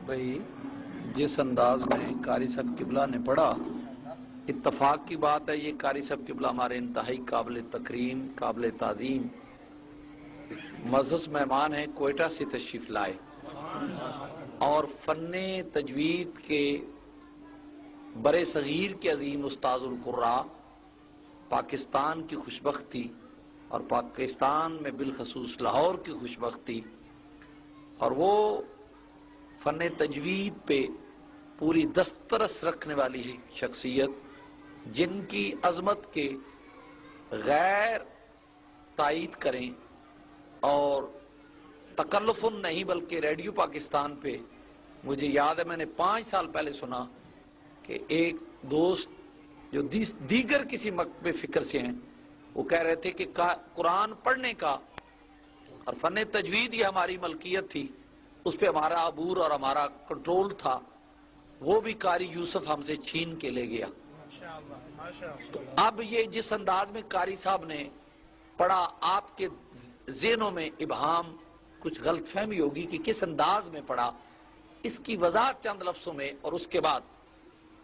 بھائی جس انداز میں قاری صاحب قبلہ نے پڑھا، اتفاق کی بات ہے، یہ قاری صاحب قبلہ ہمارے انتہائی قابل تکریم، قابل تعظیم معزز مہمان ہیں، کوئٹہ سے تشریف لائے اور فن تجوید کے برے صغیر کے عظیم استاذ القراء، پاکستان کی خوشبختی اور پاکستان میں بالخصوص لاہور کی خوشبختی، اور وہ فن تجوید پہ پوری دسترس رکھنے والی شخصیت جن کی عظمت کے غیر تائید کریں اور تکلفن نہیں بلکہ ریڈیو پاکستان پہ مجھے یاد ہے میں نے 5 سال پہلے سنا کہ ایک دوست جو دیگر کسی مکتب فکر سے ہیں وہ کہہ رہے تھے کہ قرآن پڑھنے کا اور فن تجوید یہ ہماری ملکیت تھی، اس پہ ہمارا عبور اور ہمارا کنٹرول تھا، وہ بھی قاری یوسف ہم سے چھین کے لے گیا۔ تو اب یہ جس انداز میں قاری صاحب نے پڑھا، آپ کے ذہنوں میں ابہام کچھ غلط فہمی ہوگی کہ کس انداز میں پڑھا، اس کی وضاحت چند لفظوں میں، اور اس کے بعد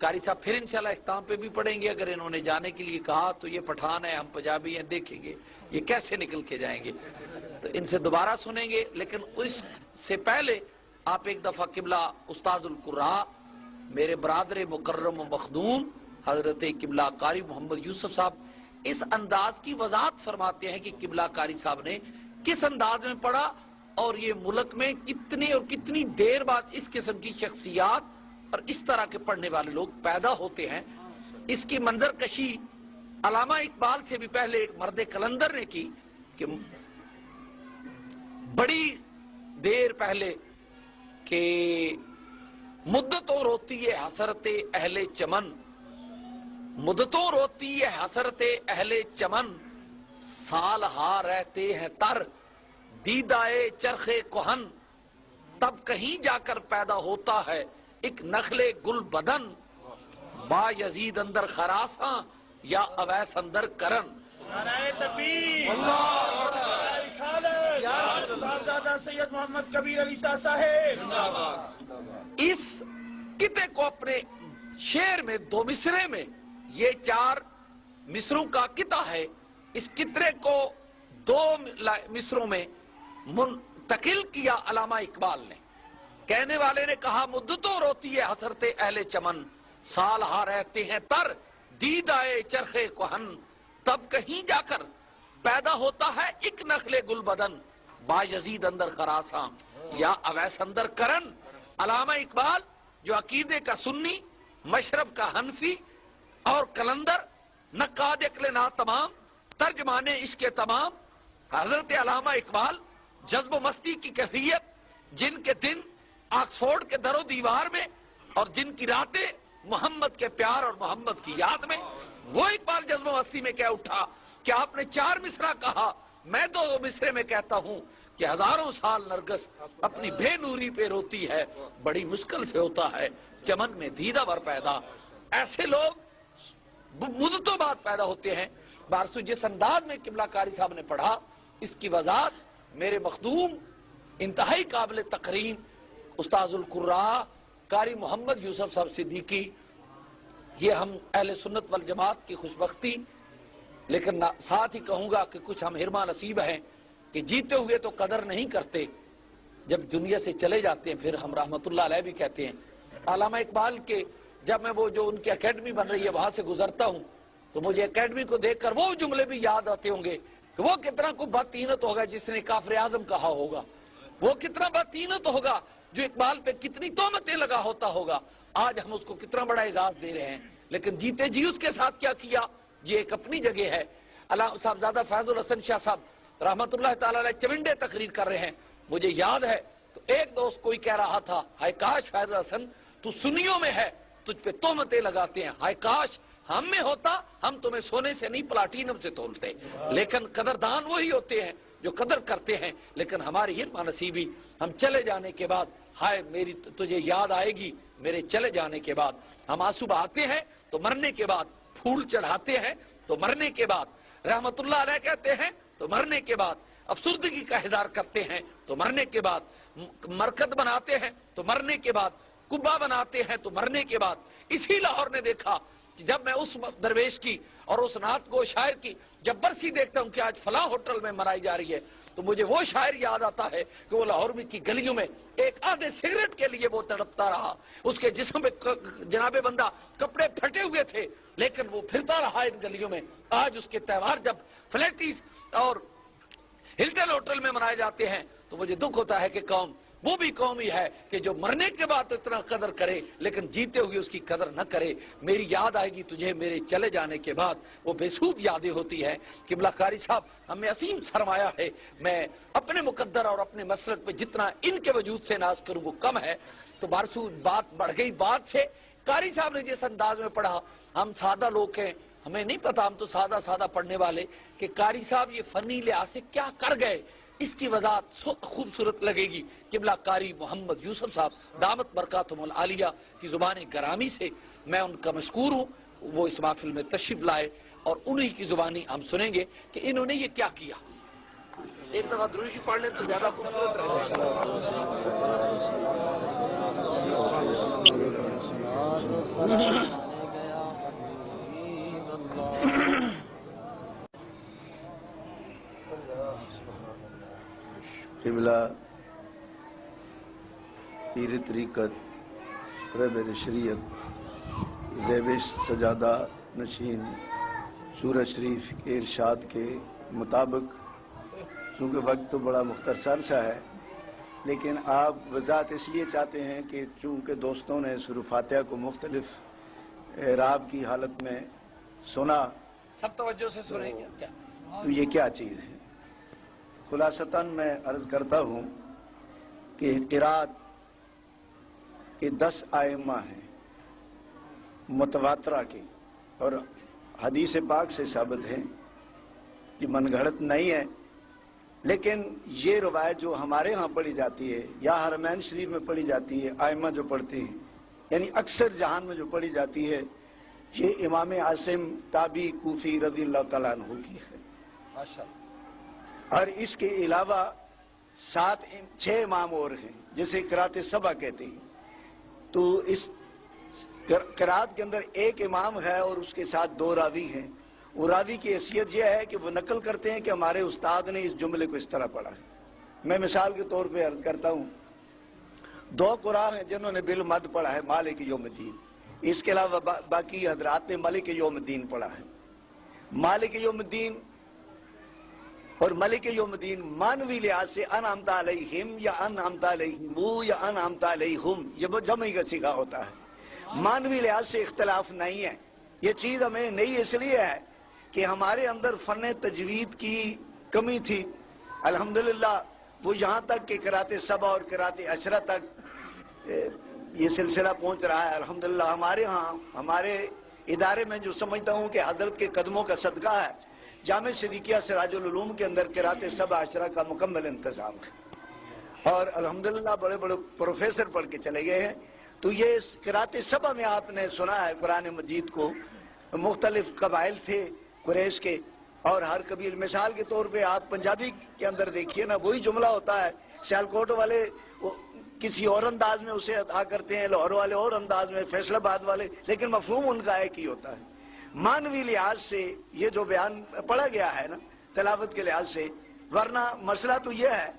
قاری صاحب پھر انشاءاللہ اختتام پہ بھی پڑھیں گے۔ اگر انہوں نے جانے کے لیے کہا تو یہ پٹھان ہے، ہم پنجابی ہیں، دیکھیں گے یہ کیسے نکل کے جائیں گے، تو ان سے دوبارہ سنیں گے۔ لیکن اس سے پہلے آپ ایک دفعہ قبلہ استاذ القراء میرے برادر مکرم و مخدوم حضرت قبلہ قاری محمد یوسف صاحب اس انداز کی وضاحت فرماتے ہیں کہ قبلہ قاری صاحب نے کس انداز میں پڑھا، اور یہ ملک میں کتنی اور کتنی دیر بعد اس قسم کی شخصیات اور اس طرح کے پڑھنے والے لوگ پیدا ہوتے ہیں۔ اس کی منظر کشی علامہ اقبال سے بھی پہلے ایک مرد کلندر نے کی کہ بڑی دیر پہلے کہ مدتوں روتی ہے حسرت اہل چمن، مدتوں روتی ہے حسرت اہل چمن، سال ہا رہتے ہیں تر دیدائے چرخ کہن، تب کہیں جا کر پیدا ہوتا ہے ایک نخل گل بدن، با یزید اندر خراساں یا اویس اندر کرن۔ نعرہ تکبیر، اللہ اکبر، صاحبزادہ سید محمد کبیر علی شاہ صاحب۔ اس قطعے کو اپنے شعر میں 2 مصرے میں، یہ 4 مصروں کا قطعہ ہے، اس قطعے کو 2 مصروں میں منتقل کیا علامہ اقبال نے۔ کہنے والے نے کہا مدتوں روتی ہے حسرت اہل چمن، سال ہا رہتے ہیں تر دیدائے چرخ کہن، تب کہیں جا کر پیدا ہوتا ہے ایک نخل گل بدن، با یزید اندر خراساں یا اویس اندر کرن۔ علامہ اقبال جو عقیدے کا سنی، مشرب کا حنفی اور کلندر، نقاد عقل نا تمام، ترجمان عشق تمام، حضرت علامہ اقبال جذب و مستی کی کیفیت، جن کے دن آکسفورڈ کے در و دیوار میں اور جن کی راتیں محمد کے پیار اور محمد کی یاد میں، وہ اقبال جذب و مستی میں کیا اٹھا کہ آپ نے 4 مصرع کہا، میں 2 مصرے میں کہتا ہوں کہ ہزاروں سال نرگس اپنی بے نوری پہ روتی ہے، بڑی مشکل سے ہوتا ہے چمن میں دیدہ ور پیدا۔ ایسے لوگ مدتوں بعد پیدا ہوتے ہیں۔ بارسو جس انداز میں قبلہ قاری صاحب نے پڑھا، اس کی وضاحت میرے مخدوم انتہائی قابل تکریم استاذ القراء قاری محمد یوسف صاحب صدیقی، یہ ہم اہل سنت والجماعت کی خوشبختی، لیکن ساتھ ہی کہوں گا کہ کچھ ہم حرمہ نصیب ہیں کہ جیتے ہوئے تو قدر نہیں کرتے، جب دنیا سے چلے جاتے ہیں پھر ہم رحمت اللہ علیہ بھی کہتے ہیں۔ علامہ اقبال کے جب میں وہ جو ان کی اکیڈمی بن رہی ہے وہاں سے گزرتا ہوں تو مجھے اکیڈمی کو دیکھ کر وہ جملے بھی یاد آتے ہوں گے کہ وہ کتنا کو بدطینت ہوگا جس نے کافر اعظم کہا ہوگا، وہ کتنا بدطینت ہوگا جو اقبال پہ کتنی تہمتیں لگا ہوتا ہوگا۔ آج ہم اس کو کتنا بڑا اعزاز دے رہے ہیں، لیکن جیتے جی اس کے ساتھ کیا کیا، یہ ایک اپنی جگہ ہے۔ صاحبزادہ فیض الحسن شاہ صاحب رحمت اللہ تعالی علیہ چونڈے تقریر کر رہے ہیں، مجھے یاد ہے تو ایک دوست کوئی کہہ رہا تھا، ہائے کاش فیض الحسن تو سنیوں میں ہے، تجھ پہ تہمتیں لگاتے ہیں، ہائے کاش ہم میں ہوتا، ہم تمہیں سونے سے نہیں پلاٹینم سے تولتے۔ لیکن قدردان وہی ہوتے ہیں جو قدر کرتے ہیں، لیکن ہماری حرمہ نصیبی ہم چلے جانے کے بعد، ہائے میری تجھے یاد آئے گی میرے چلے جانے کے بعد، ہم آنسو بہاتے ہیں تو مرنے کے بعد، پھول چڑھاتے ہیں تو مرنے کے بعد، رحمت اللہ علیہ کہتے ہیں تو مرنے کے بعد، افسردگی کا اظہار کرتے ہیں تو مرنے کے بعد، مرکز بناتے ہیں تو مرنے کے بعد، قبہ بناتے ہیں تو مرنے کے بعد. اسی لاہور نے دیکھا کہ جب میں اس درویش کی اور اس نعت گو شاعر کی جب برسی دیکھتا ہوں کہ آج فلاں ہوٹل میں منائی جا رہی ہے تو مجھے وہ شاعر یاد آتا ہے کہ وہ لاہور میں کی گلیوں میں ایک آدھے سگریٹ کے لیے وہ تڑپتا رہا. اس کے جسم میں جناب بندہ کپڑے پھٹے ہوئے تھے لیکن وہ پھرتا رہا ان گلیوں میں. آج اس کے تہوار جب فلیٹیز اور ہلٹن ہوٹل میں منائے جاتے ہیں تو مجھے دکھ ہوتا ہے کہ قوم وہ بھی قوم ہی ہے کہ جو مرنے کے بعد اتنا قدر کرے لیکن جیتے ہوئے اس کی قدر نہ کرے. میری یاد آئے گی تجھے میرے چلے جانے کے بعد، وہ بے سود یادیں ہوتی ہے. قبلہ قاری صاحب ہمیں عظیم سرمایہ ہے. میں اپنے مقدر اور اپنے مسلک پہ جتنا ان کے وجود سے ناز کروں وہ کم ہے. تو بارسو بات بڑھ گئی بات سے. قاری صاحب نے جس انداز میں پڑھا، ہم سادہ لوگ ہیں، ہمیں نہیں پتا، ہم تو سادہ پڑھنے والے، کہ قاری صاحب یہ فنی لحاظ سے کیا کر گئے. اس کی وضاحت خوبصورت لگے گی. قبلہ قاری محمد یوسف صاحب دامت برکاتہم العالیہ کی زبان گرامی سے میں ان کا مشکور ہوں. وہ اس محفل میں تشریف لائے اور انہی کی زبانی ہم سنیں گے کہ انہوں نے یہ کیا کیا. ایک دفعہ دروشی پڑھ لیں تو زیادہ خوبصورت رہے. قبلہ پیر طریقت رہبر شریعت زیبش سجادہ نشین سورہ شریف کے ارشاد کے مطابق، چونکہ وقت تو بڑا مختصر سا ہے لیکن آپ وضاحت اس لیے چاہتے ہیں کہ چونکہ دوستوں نے سورہ فاتحہ کو مختلف اعراب کی حالت میں سنا، سب توجہ سے سنیں گے کیا تو یہ کیا چیز ہے. خلاصتاً میں عرض کرتا ہوں کہ قرات کے 10 ائمہ ہیں متواترہ کے، اور حدیث پاک سے ثابت ہے، یہ من گھڑت نہیں ہے. لیکن یہ روایت جو ہمارے ہاں پڑھی جاتی ہے یا حرمین شریف میں پڑھی جاتی ہے، ائمہ جو پڑھتے ہیں، یعنی اکثر جہان میں جو پڑھی جاتی ہے، یہ امام عاصم تابعی کوفی رضی اللہ تعالیٰ عنہ کی ہے. ماشاءاللہ. اور اس کے علاوہ 6 امام اور ہیں جسے قرات سبع کہتے ہیں. تو اس قرات کے اندر ایک امام ہے اور اس کے ساتھ 2 راوی ہیں. وہ راوی کی حیثیت یہ ہے کہ وہ نقل کرتے ہیں کہ ہمارے استاد نے اس جملے کو اس طرح پڑھا ہے. میں مثال کے طور پہ عرض کرتا ہوں، 2 قراء ہیں جنہوں نے بالمد پڑھا ہے مالک یوم الدین. اس کے علاوہ باقی حضرات نے مالک یوم الدین پڑھا ہے. مالک یوم الدین اور ملک یوم الدین مانوی لحاظ سے انعمت علیہم یا انعمت علیہم یا انعمت علیہم یہ جمعی کا صیغہ ہوتا ہے. مانوی لحاظ سے اختلاف نہیں ہے. یہ چیز ہمیں نہیں اس لیے ہے کہ ہمارے اندر فن تجوید کی کمی تھی. الحمدللہ وہ یہاں تک کہ قرات سبع اور قرات عشرہ تک یہ سلسلہ پہنچ رہا ہے. الحمدللہ ہمارے ہاں ہمارے ادارے میں جو سمجھتا ہوں کہ حضرت کے قدموں کا صدقہ ہے، جامع صدیقیہ سراج العلوم کے اندر قرات سبع عشرہ کا مکمل انتظام ہے اور الحمدللہ بڑے بڑے پروفیسر پڑھ کے چلے گئے ہیں. تو یہ قرات سبع میں آپ نے سنا ہے قرآن مجید کو. مختلف قبائل تھے قریش کے اور ہر قبیل، مثال کے طور پہ آپ پنجابی کے اندر دیکھیے نا، وہی جملہ ہوتا ہے. سیالکوٹ والے کسی اور انداز میں اسے ادا کرتے ہیں، لاہور والے اور انداز میں، فیصل آباد والے، لیکن مفہوم ان کا ایک ہی ہوتا ہے. مانوی لحاظ سے یہ جو بیان پڑھا گیا ہے نا تلاوت کے لحاظ سے، ورنہ مسئلہ تو یہ ہے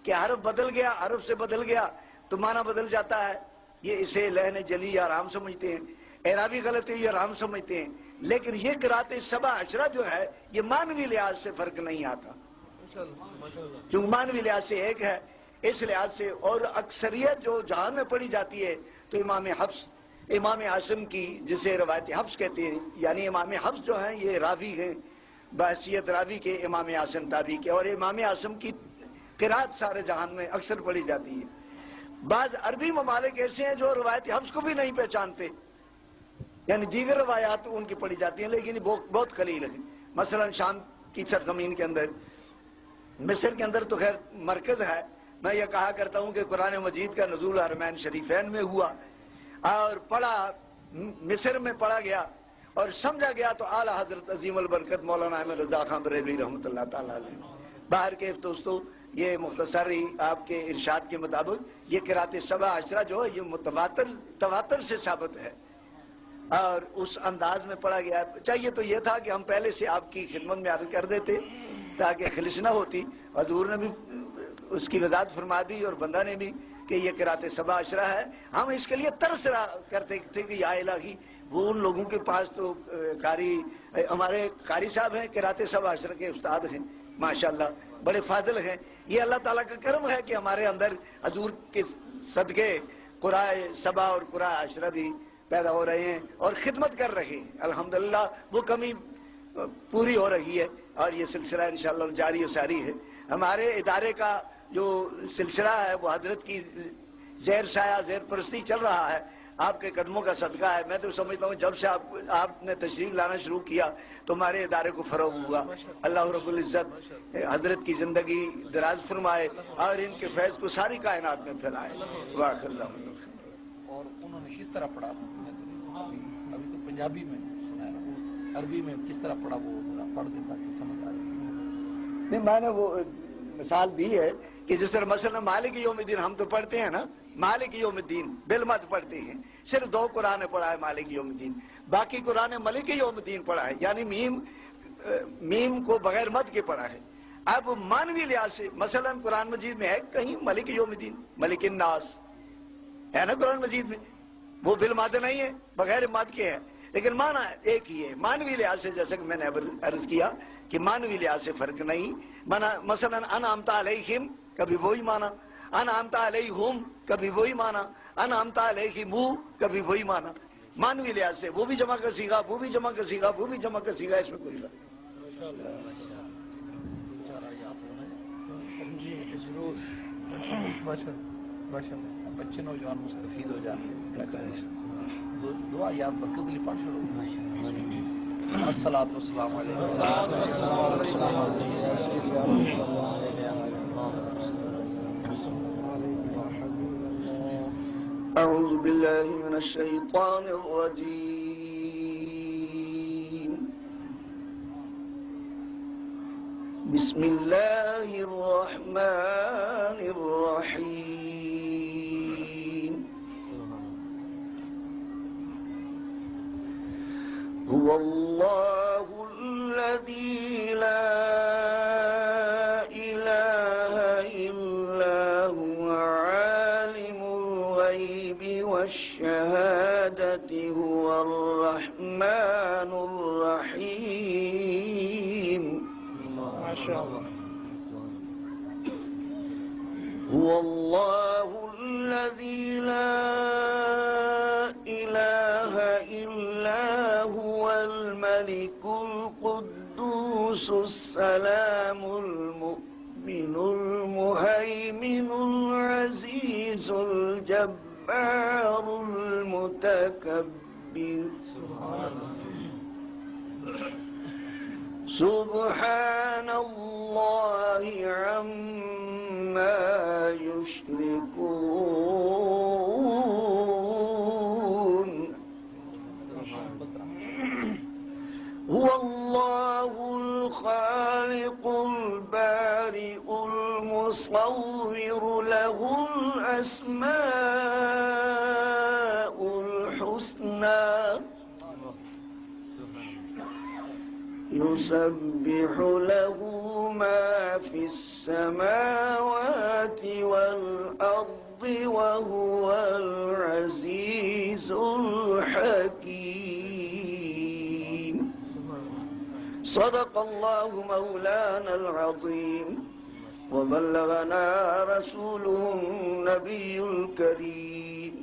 کہ حرف بدل گیا، حرف سے بدل گیا تو معنی بدل جاتا ہے. یہ اسے لہن جلی یا آرام سمجھتے ہیں، اعرابی غلط ہے یہ آرام سمجھتے ہیں. لیکن یہ قرات سبع عشرہ جو ہے یہ مانوی لحاظ سے فرق نہیں آتا، کیونکہ مانوی لحاظ سے ایک ہے. اس لحاظ سے اور اکثریت جو جہان میں پڑھی جاتی ہے تو امام حفص، امام عاصم کی جسے روایت حفص کہتے ہیں، یعنی امام حفص جو ہیں یہ راوی ہیں بحیثیت راوی کے امام عاصم تابعی کے، اور امام عاصم کی قرات سارے جہان میں اکثر پڑھی جاتی ہے. بعض عربی ممالک ایسے ہیں جو روایت حفص کو بھی نہیں پہچانتے، یعنی دیگر روایات ان کی پڑھی جاتی ہیں لیکن بہت قلیل ہیں. مثلا شام کی سرزمین کے اندر، مصر کے اندر تو خیر مرکز ہے. میں یہ کہا کرتا ہوں کہ قرآن مجید کا نزول حرمین شریفین میں ہوا اور پڑھا مصر میں پڑھا گیا اور سمجھا گیا تو اعلیٰ حضرت عظیم البرکت مولانا احمد رضا خان بریلوی رحمۃ اللہ تعالیٰ علیہ. باہر کے دوستو یہ مختصری آپ کے ارشاد کے مطابق یہ قرات سبع عشرہ جو ہے یہ تواتر سے ثابت ہے اور اس انداز میں پڑھا گیا ہے۔ چاہیے تو یہ تھا کہ ہم پہلے سے آپ کی خدمت میں عرض کر دیتے تاکہ خلش نہ ہوتی۔ حضور نے بھی اس کی وضاحت فرما دی اور بندہ نے بھی کہ یہ قرات سبع عشرہ ہے۔ ہم اس کے لیے ترس کرتے تھے کہ یا الہی وہ ان لوگوں کے پاس تو ہمارے قاری صاحب ہیں، قرات سبع عشرہ کے استاد ہیں ماشاءاللہ، بڑے فاضل ہیں۔ یہ اللہ تعالیٰ کا کرم ہے کہ ہمارے اندر حضور کے صدقے قرآن سبع اور قرآن عشرہ بھی پیدا ہو رہے ہیں اور خدمت کر رہے ہیں۔ الحمدللہ وہ کمی پوری ہو رہی ہے اور یہ سلسلہ انشاءاللہ جاری و ساری ہے۔ ہمارے ادارے کا جو سلسلہ ہے وہ حضرت کی زیر سایہ زیر پرستی چل رہا ہے، آپ کے قدموں کا صدقہ ہے۔ میں تو سمجھتا ہوں جب سے آپ نے تشریف لانا شروع کیا تو ہمارے ادارے کو فروغ ہوا۔ اللہ رب العزت حضرت کی زندگی دراز فرمائے اور ان کے فیض کو ساری کائنات میں پھیلائے۔ واخر اللہ۔ اور انہوں نے کس طرح پڑھا؟ ابھی تو پنجابی میں سنا ہے، عربی میں کس طرح پڑھا وہ پڑھ دیتا کہ سمجھ آ رہی؟ نہیں، میں نے وہ مثال دی ہے کہ جس طرح مثلا مالک یوم الدین ہم تو پڑھتے ہیں نا، مالک یوم الدین بالمد پڑھتے ہیں، صرف 2 قرآن پڑھا ہے مالک یوم الدین، باقی قرآن ملک یوم الدین پڑھا ہے، یعنی میم کو بغیر مد کے پڑھا ہے۔ اب مانوی لحاظ سے مثلا قرآن مجید میں ہے کہیں ملک یوم الدین، ملک الناس ہے نا قرآن مجید میں، وہ بالمد نہیں ہے، بغیر مد کے ہے، لیکن معنی ایک ہی ہے۔ مانوی لحاظ سے جیسا کہ میں نے عرض کیا کہ مانوی لحاظ سے فرق نہیں، مثلا انعمت علیہم کبھی وہی معنی، انعمت علیہم کبھی وہی معنی، انعمت علیہم کبھی وہی معنی۔ مانوی لحاظ سے وہ بھی جمع کا صیغہ، وہ بھی جمع کا صیغہ، وہ بھی جمع کا صیغہ، اس میں کوئی فرق نہیں۔ بچے نوجوان مستفید ہو جاتے، دعا یاد برکت لی پڑھ چھوڑو۔ الصلاۃ والسلام علیکم۔ اعوذ باللہ من الشیطان الرجیم، بسم اللہ الرحمن الرحیم، هو اللہ الذی لا الہ الا هو عالم الغیب والشہادة هو الرحمن الرحیم، هو اللہ الذی لا الہ الا هو الملك القدوس السلام المؤمن المهيمن العزيز الجبار المتكبر، سبحان اللہ عما يشركون، هو اللہ الخالق البارئ المصور له الأسماء الحسنى، يسبح له ما في السماوات والأرض وهو العزيز الحكيم، صدق الله مولانا العظيم وبلغنا رسوله النبي الكريم۔